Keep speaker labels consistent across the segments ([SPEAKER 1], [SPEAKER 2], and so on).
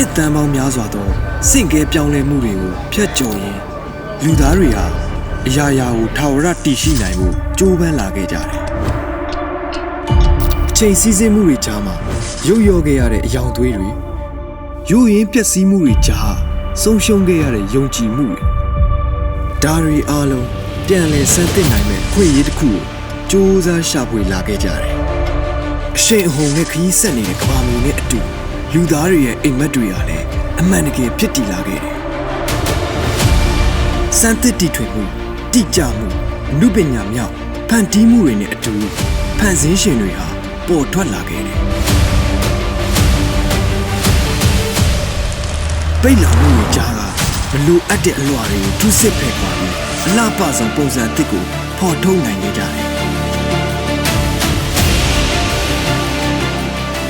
[SPEAKER 1] နှစ်တန်းပေါင်းများစွာသောစင့်ကဲပြောင်းလဲမှုတွေကိုဖျက်ကျော်ရင်းလူသားတွေဟာအရာရာကိုထာဝရတည်ရှိနိုင်ဖို့ကြိုးပမ်းလာခဲ့ကြတယ်။ချိန်စည်းစိမ်မှုတွေကြားမှာရုပ်ရောခဲ့ရတဲ့အယောင်သွေးတွေရိုးရင်းပျက်စီးမှုတွေကြားဆုံးရှုံးခဲ့ရတဲ့ယုံကြည်မှုတွေဒါတွေအားလုံးပြန်လည်ဆန်းသစ်နိုင်မဲ့ခွင့်ရည်တစ်ခုကိုစူးစမ်းရှာဖွေလာခဲ့ကြတယ်။အရှိန်အဟုန်နဲ့ခရီးဆက်နေတဲ့ကမ္ဘာမျိုးနဲ့အတူလူသားတွေရဲ့အိမ်မက်တွေဟာလည်းအမှန်တကယ်ဖြစ်တည်လာခဲ့တယ်။စမ်းသစ်တည်ထွင်မှုတိကျမှုအနုပညာမြောက်ဖန်တီးမှုတွေနဲ့အတူဖန်ဆင်းရှင်တွေဟာပေါ်ထွက်လာခဲ့တယ်။ပိတ်လောင်မှုတွေကြားကမလိုအပ်တဲ့အလွှာတွေကိုထုစစ်ဖယ်ခွာပြီးအလှပဆုံးပုံစံအသစ်ကိုဖော်ထုတ်နိုင်ကြတယ်။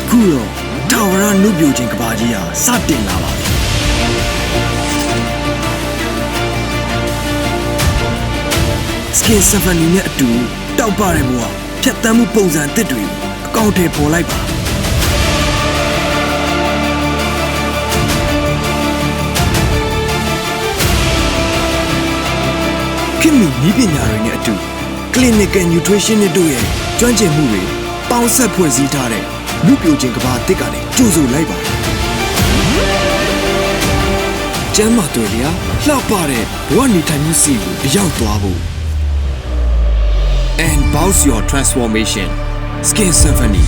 [SPEAKER 1] အခုတော့ထာဝရနုပြိုခြင်းကဘာကြီးဟာစတင်လာပါပြီ။ Skin Symphony နဲ့အတူတောက်ပတဲ့ဘဝဖြတ်သန်းမှုပုံစံအသစ်တွေကိုအကောင့်ထဲပေါ်လိုက်ပါခင်မီနည်းပညာတွေနဲ့အတူ Clinical Nutrition တို့ရဲ့ကျွမ်းကျင်မှုတွေပေါင်းဆက်ဖွဲ့စည်းထားတဲ့လူပြိုခြင်းကဘာအသစ်ကလည်းကြိုးဆိုလိုက်ပါတယ်။ကျမ်းမာတွေလျာလှပတဲ့ဘဝနေထိုင်မှုစီကိုအရောက်သွားဖို့ and bounce your transformation Skin Symphony